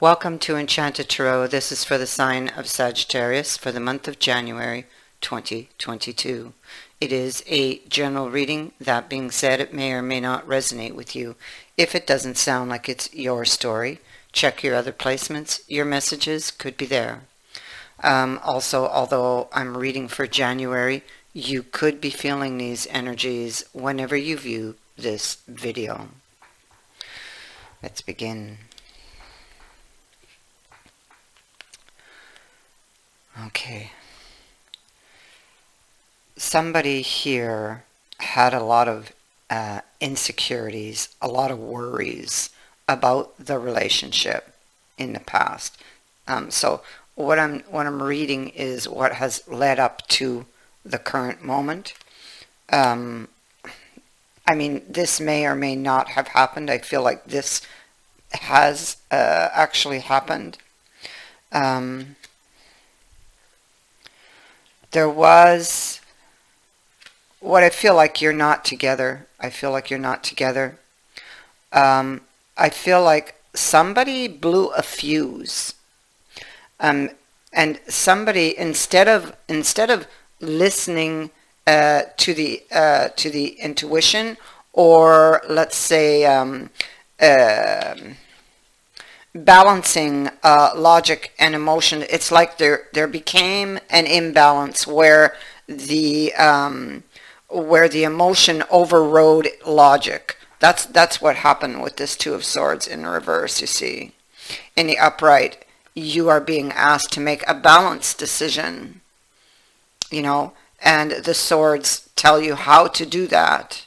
Welcome to Enchanted Tarot. This is for the sign of Sagittarius for the month of January 2022. It is a general reading. That being said, it may or may not resonate with you. If it doesn't sound like it's your story, check your other placements. Your messages could be there. Also, although I'm reading for January, you could be feeling these energies whenever you view this video. Let's begin. Okay. Somebody here had a lot of insecurities, a lot of worries about the relationship in the past. So what I'm reading is what has led up to the current moment. I mean, this may or may not have happened. I feel like this has actually happened. There was what I feel like you're not together. I feel like you're not together. I feel like somebody blew a fuse. And somebody, instead of listening to the intuition, or let's say balancing logic and emotion, it's like there became an imbalance where the emotion overrode logic. That's what happened with this Two of Swords in reverse. You see, in the upright, you are being asked to make a balanced decision, and the swords tell you how to do that.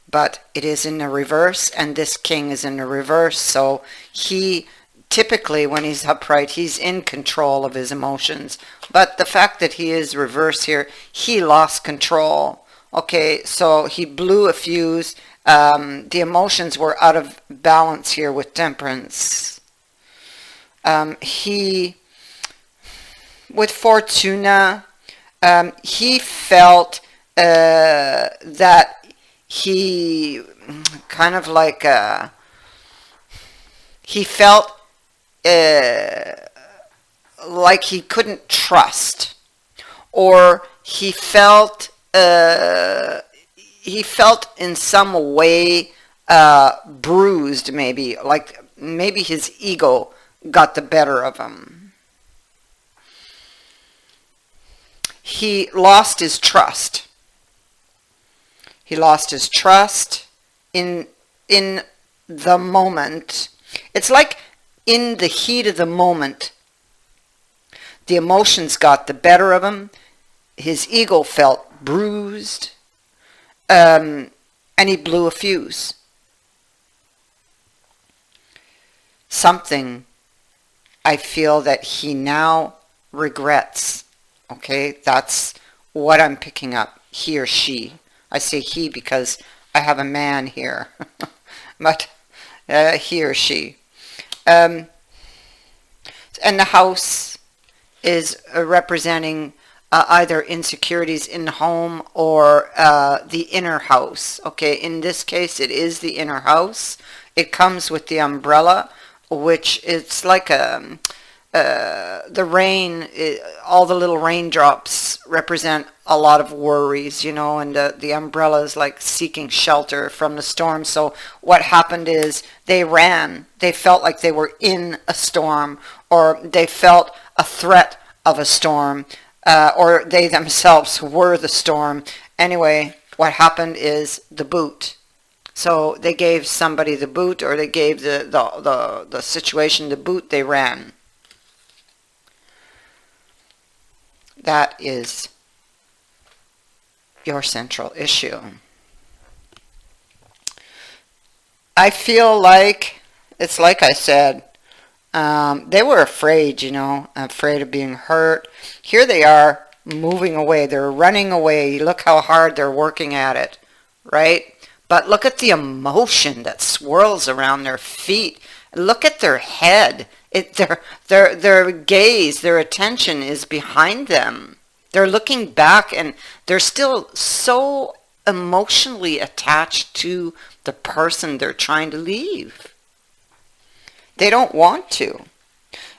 But it is in the reverse, and this king is in the reverse, so he typically, when he's upright, he's in control of his emotions. But the fact that he is reverse here, he lost control. Okay, so he blew a fuse. The emotions were out of balance here with Temperance. With Fortuna, he felt that he kind of like he felt like he couldn't trust, or he felt in some way bruised, maybe his ego got the better of him. He lost his trust. He lost his trust in the moment. It's like in the heat of the moment, the emotions got the better of him. His ego felt bruised, and he blew a fuse. Something I feel that he now regrets. Okay, that's what I'm picking up. He or she. I say he because I have a man here, but he or she. And the house is representing either insecurities in the home or the inner house. Okay, in this case, it is the inner house. It comes with the umbrella, which it's like the rain, all the little raindrops represent a lot of worries, and the umbrella is like seeking shelter from the storm. So what happened is they ran. They felt like they were in a storm, or they felt a threat of a storm, or they themselves were the storm. Anyway, what happened is the boot. So they gave somebody the boot, or they gave the situation the boot. They ran. That is your central issue. I feel like, it's like I said, they were afraid, afraid of being hurt. Here they are moving away. They're running away. Look how hard they're working at it, right? But look at the emotion that swirls around their feet. Look at their head. Their gaze, their attention is behind them. They're looking back, and they're still so emotionally attached to the person they're trying to leave. They don't want to.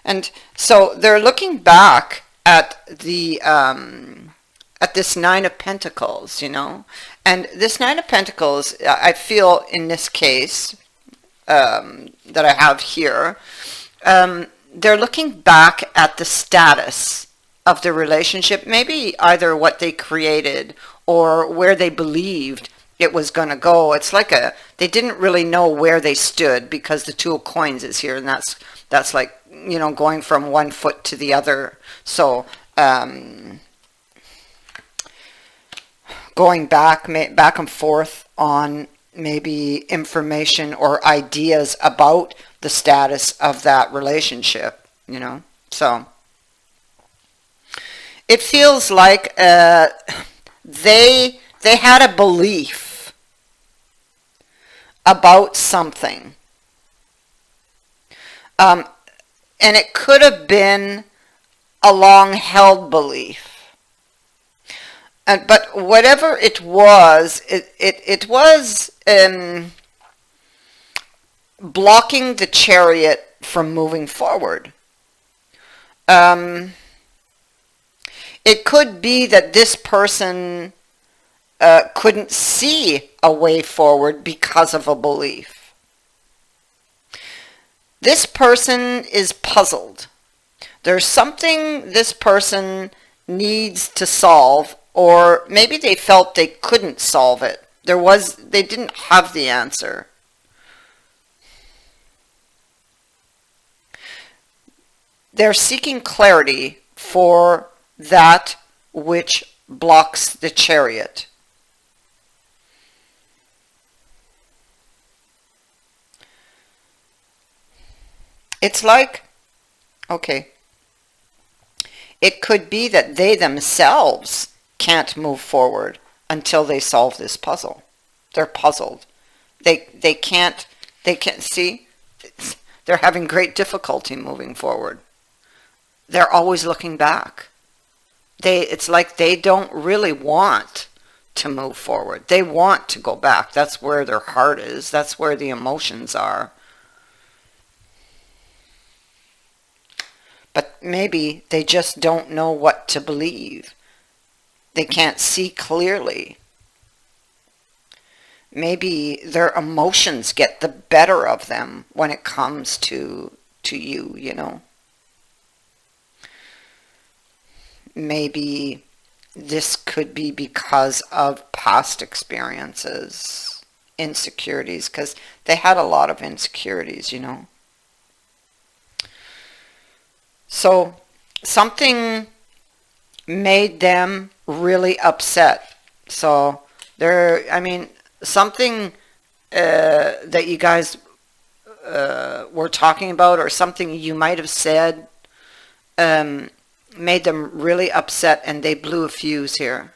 And so they're looking back at the at this Nine of Pentacles, you know. And this Nine of Pentacles, I feel in this case that I have here, they're looking back at the status of the relationship, maybe either what they created or where they believed it was going to go. It's like they didn't really know where they stood because the Two of Coins is here, and that's like, you know, going from one foot to the other. So going back and forth on maybe information or ideas about the status of that relationship, you know. So it feels like they had a belief about something, and it could have been a long-held belief. But whatever it was, it was blocking the Chariot from moving forward. It could be that this person couldn't see a way forward because of a belief. This person is puzzled. There's something this person needs to solve, or maybe they felt they couldn't solve it. They didn't have the answer. They're seeking clarity for that which blocks the Chariot. It's like, okay, it could be that they themselves can't move forward until they solve this puzzle. They're puzzled. They can't see. They're having great difficulty moving forward. They're always looking back. It's like they don't really want to move forward. They want to go back. That's where their heart is. That's where the emotions are. But maybe they just don't know what to believe. They can't see clearly. Maybe their emotions get the better of them when it comes to you, you know. Maybe this could be because of past experiences, insecurities, because they had a lot of insecurities, you know. So something made them really upset. So something that you guys were talking about, or something you might have said, made them really upset, and they blew a fuse here.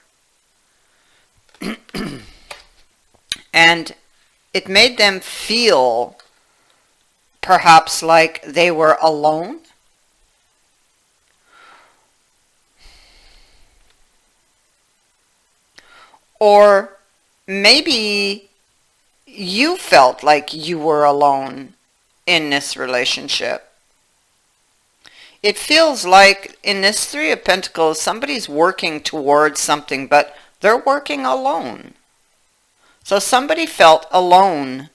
And it made them feel perhaps like they were alone. Or maybe you felt like you were alone in this relationship. It feels like in this Three of Pentacles, somebody's working towards something, but they're working alone. So somebody felt alone,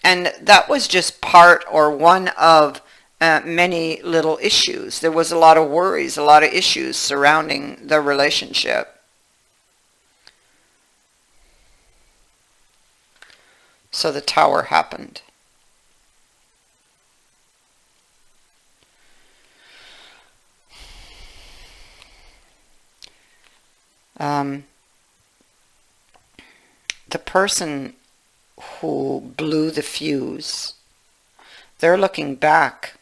and that was just part or one of many little issues. There was a lot of worries, a lot of issues surrounding the relationship. So the Tower happened. The person who blew the fuse, they're looking back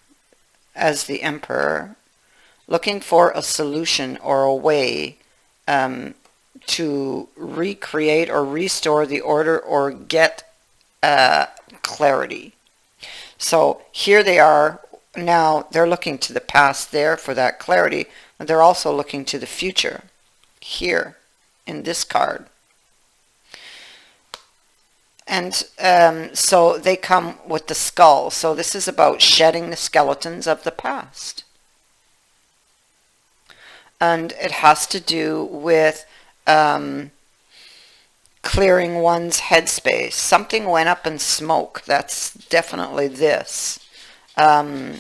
as the Emperor, looking for a solution or a way to recreate or restore the order or get clarity. So here they are now. They're looking to the past there for that clarity, but they're also looking to the future here in this card. And so they come with the skull. So this is about shedding the skeletons of the past. And it has to do with clearing one's headspace. Something went up in smoke. That's definitely this. The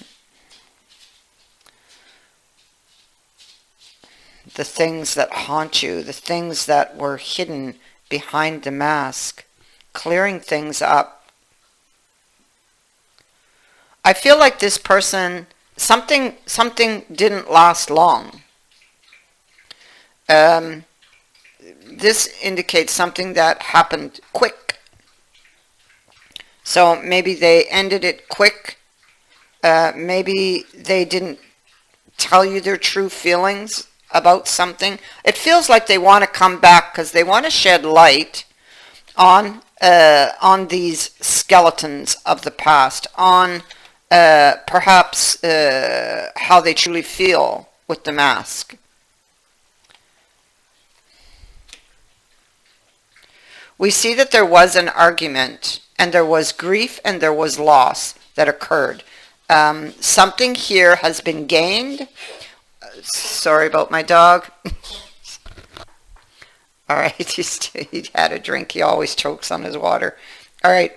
things that haunt you, the things that were hidden behind the mask, clearing things up. I feel like this person, something didn't last long. This indicates something that happened quick. So maybe they ended it quick. Maybe they didn't tell you their true feelings about something. It feels like they want to come back because they want to shed light on these skeletons of the past, on perhaps how they truly feel with the mask. We see that there was an argument, and there was grief, and there was loss that occurred. Something here has been gained. Sorry about my dog. All right, he had a drink. He always chokes on his water. All right.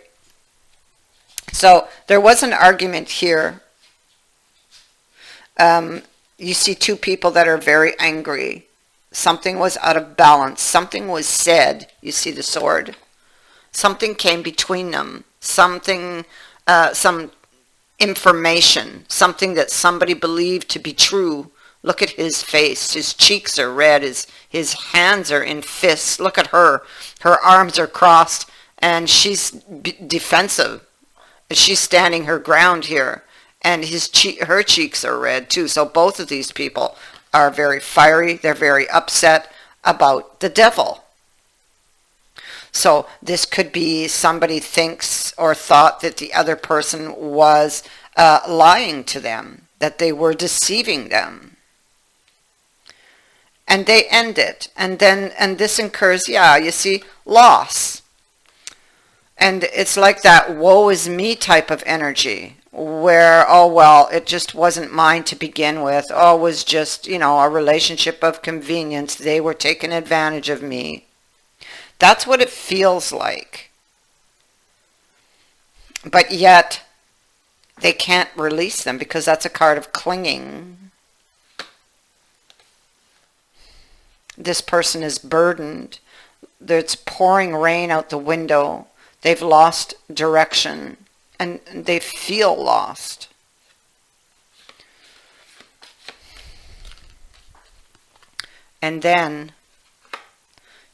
So there was an argument here. You see two people that are very angry. Something was out of balance. Something was said. You see the sword. Something came between them. Something, some information. Something that somebody believed to be true. Look at his face. His cheeks are red. His hands are in fists. Look at her. Her arms are crossed, and she's defensive. She's standing her ground here, and her cheeks are red too. So both of these people are very fiery. They're very upset about the devil. So this could be somebody thinks or thought that the other person was lying to them, that they were deceiving them. And they end it. And this incurs, you see, loss. And it's like that woe is me type of energy, where, oh, well, it just wasn't mine to begin with. Oh, it was just, a relationship of convenience. They were taking advantage of me. That's what it feels like. But yet, they can't release them because that's a card of clinging. This person is burdened. It's pouring rain out the window. They've lost direction, and they feel lost. And then,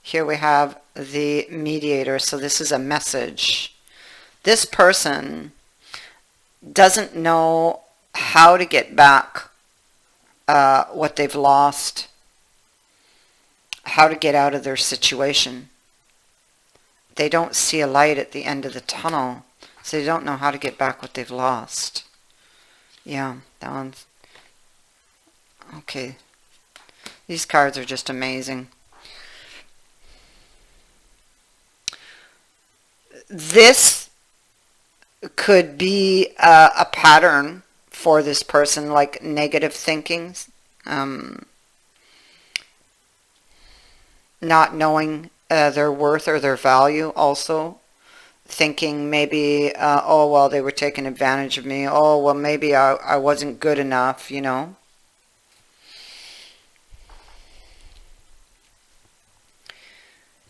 here we have the mediator. So this is a message. This person doesn't know how to get back what they've lost, how to get out of their situation. They don't see a light at the end of the tunnel, so they don't know how to get back what they've lost. Yeah, that one's... Okay. These cards are just amazing. This could be a pattern for this person, like negative thinking. Not knowing their worth or their value also. Thinking maybe, oh, well, they were taking advantage of me. Oh, well, maybe I wasn't good enough,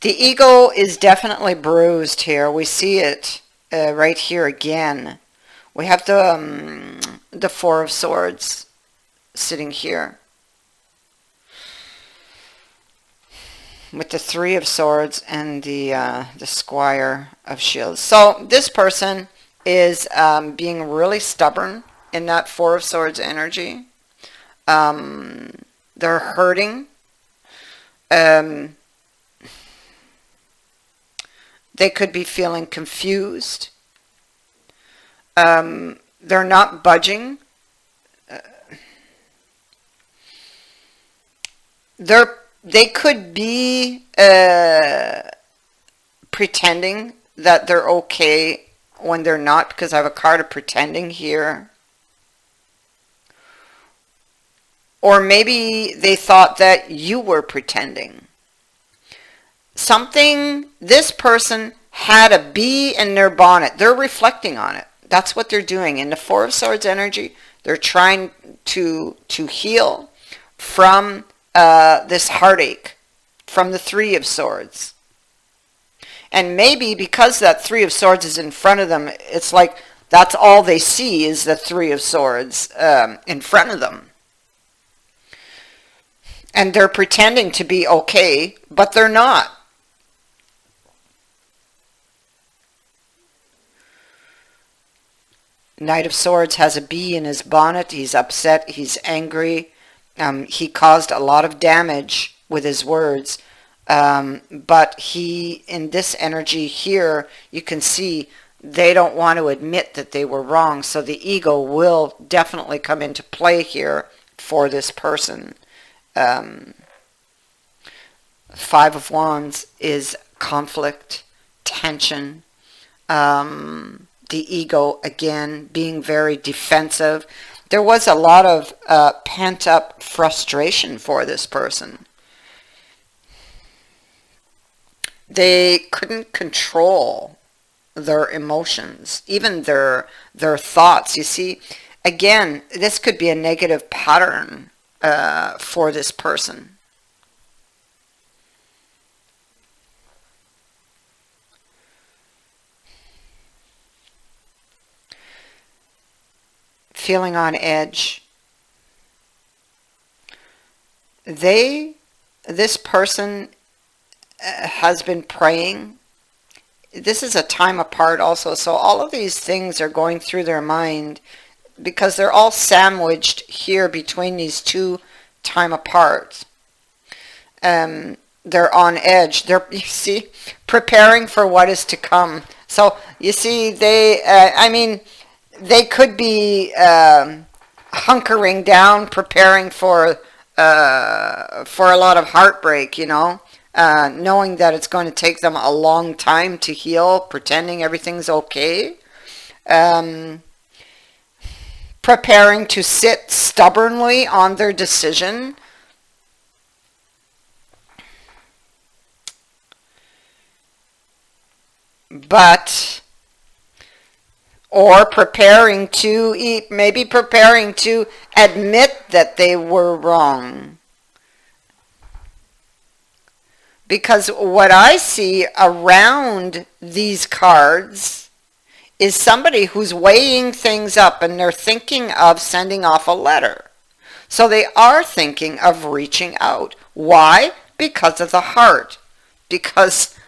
The ego is definitely bruised here. We see it right here again. We have the Four of Swords sitting here, with the Three of Swords and the Squire of Shields. So this person is being really stubborn in that Four of Swords energy. They're hurting. They could be feeling confused. They're not budging. They could be pretending that they're okay when they're not, because I have a card of pretending here. Or maybe they thought that you were pretending. This person had a bee in their bonnet. They're reflecting on it. That's what they're doing. In the Four of Swords energy, they're trying to heal from this heartache, from the Three of Swords. And maybe because that Three of Swords is in front of them, it's like that's all they see is the Three of Swords in front of them. And they're pretending to be okay, but they're not. Knight of Swords has a bee in his bonnet. He's upset. He's angry. He caused a lot of damage with his words. But he, in this energy here, you can see they don't want to admit that they were wrong. So the ego will definitely come into play here for this person. Five of Wands is conflict, tension, the ego again being very defensive. There was a lot of pent-up frustration for this person. They couldn't control their emotions, even their thoughts. You see, again, this could be a negative pattern for this person. Feeling on edge. This person has been praying. This is a time apart also, so all of these things are going through their mind because they're all sandwiched here between these two time apart. They're on edge. They're, you see, preparing for what is to come. So you see, they could be hunkering down, preparing for a lot of heartbreak, you know, knowing that it's going to take them a long time to heal, pretending everything's okay, preparing to sit stubbornly on their decision. Or preparing to eat, maybe preparing to admit that they were wrong. Because what I see around these cards is somebody who's weighing things up and they're thinking of sending off a letter. So they are thinking of reaching out. Why? Because of the heart. Because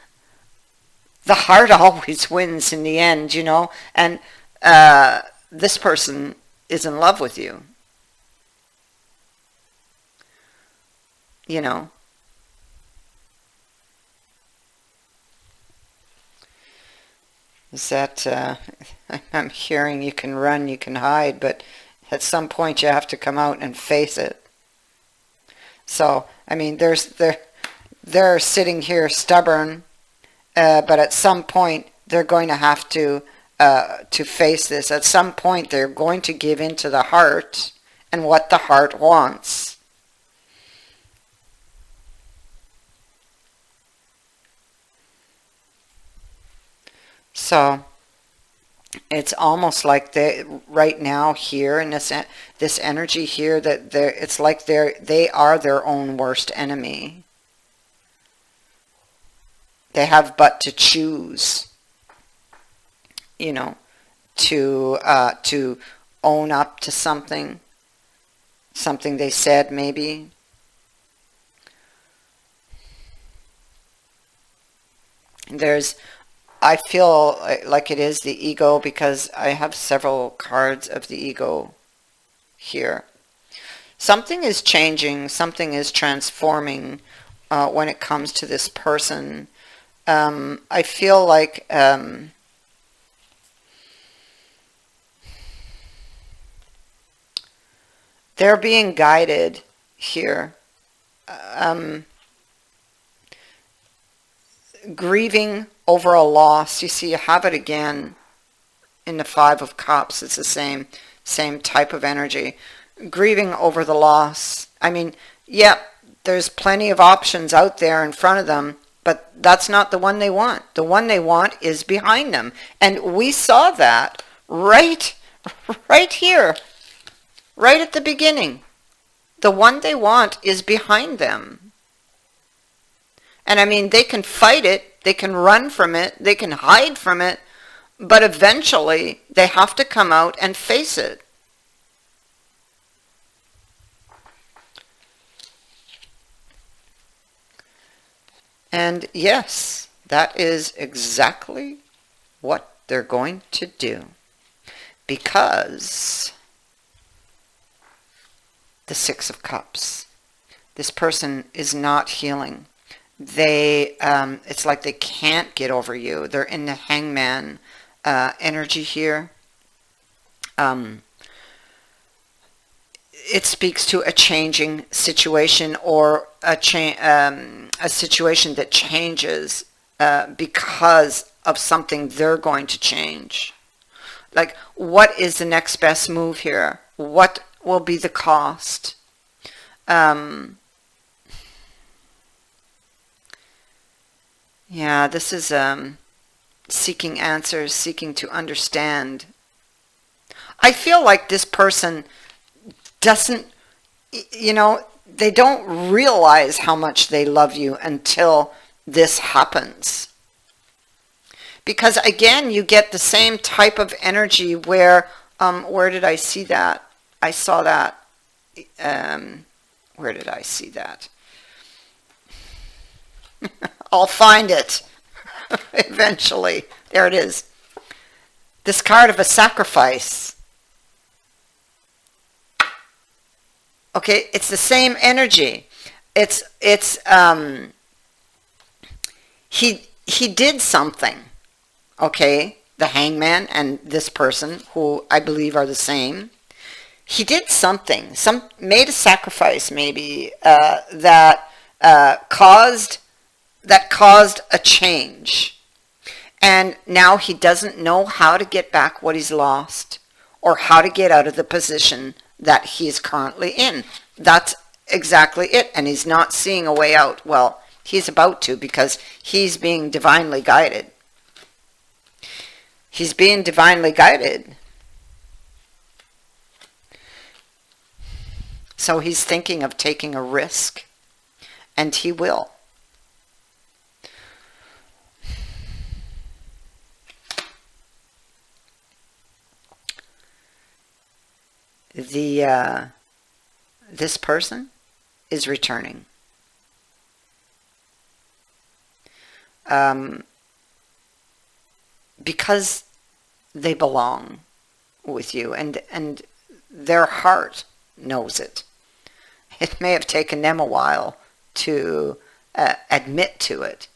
the heart always wins in the end, you know, and this person is in love with you, you know. Is that, I'm hearing you can run, you can hide, but at some point you have to come out and face it. So, I mean, they're sitting here stubborn, but at some point they're going to have to face this. At some point they're going to give in to the heart and what the heart wants. So it's almost like they right now here in this energy here that it's like they are their own worst enemy. They have but to choose, you know, to own up to something they said maybe. I feel like it is the ego because I have several cards of the ego here. Something is changing, something is transforming when it comes to this person. I feel like they're being guided here. Grieving overall loss. You see, you have it again in the Five of Cups. It's the same type of energy. Grieving over the loss. I mean, yeah, there's plenty of options out there in front of them, but that's not the one they want. The one they want is behind them. And we saw that right here, right at the beginning. The one they want is behind them. And I mean, they can fight it, they can run from it, they can hide from it, but eventually they have to come out and face it. And yes, that is exactly what they're going to do. Because the Six of Cups, this person is not healing. It's like they can't get over you. They're in the Hangman energy here. It speaks to a changing situation, or a situation that changes because of something they're going to change. Like, what is the next best move here? What will be the cost? Yeah, this is seeking answers, seeking to understand. I feel like this person doesn't, they don't realize how much they love you until this happens. Because again, you get the same type of energy where did I see that? I saw that. Where did I see that? I'll find it eventually. There it is. This card of a sacrifice. Okay, it's the same energy. He did something. Okay, the Hangman and this person, who I believe are the same. He did something. Made a sacrifice, maybe that caused a change. And now he doesn't know how to get back what he's lost, or how to get out of the position that he is currently in. That's exactly it. And he's not seeing a way out. Well, he's about to, because he's being divinely guided. He's being divinely guided. So he's thinking of taking a risk, and he will. This person is returning. Because they belong with you, and their heart knows it. It may have taken them a while to admit to it,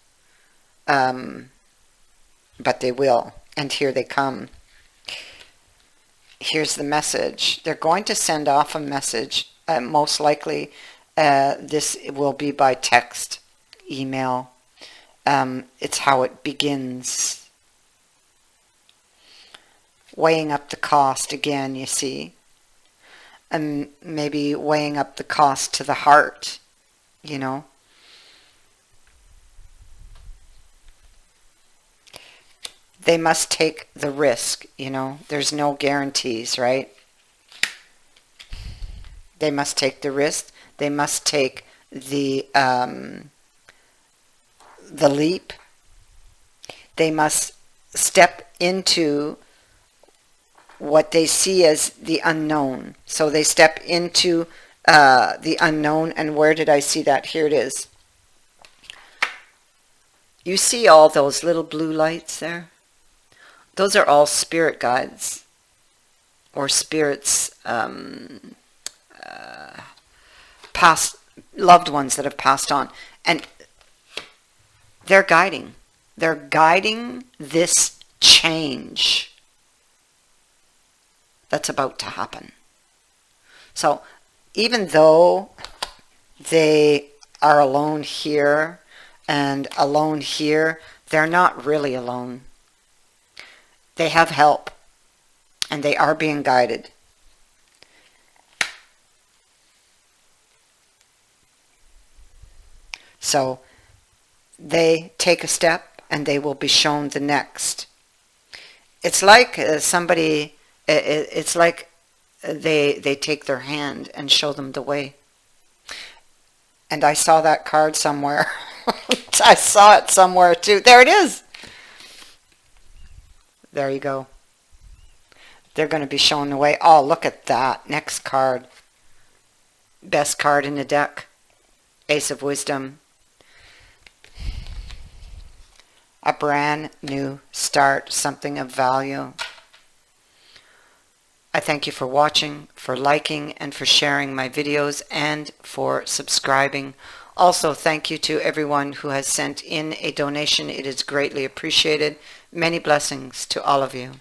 but they will, and here they come. Here's the message. They're going to send off a message. Most likely this will be by text, email. It's how it begins. Weighing up the cost again, you see. And maybe weighing up the cost to the heart, They must take the risk, There's no guarantees, right? They must take the risk. They must take the leap. They must step into what they see as the unknown. So they step into the unknown. And where did I see that? Here it is. You see all those little blue lights there? Those are all spirit guides, or spirits, past loved ones that have passed on. And they're guiding. They're guiding this change that's about to happen. So even though they are alone here and alone here, they're not really alone. They have help, and they are being guided. So they take a step and they will be shown the next. It's like somebody, it's like they take their hand and show them the way. And I saw that card somewhere. I saw it somewhere too. There it is. There you go. They're going to be shown the way. Oh, look at that. Next card. Best card in the deck. Ace of Wisdom. A brand new start. Something of value. I thank you for watching, for liking, and for sharing my videos, and for subscribing. Also, thank you to everyone who has sent in a donation. It is greatly appreciated. Many blessings to all of you.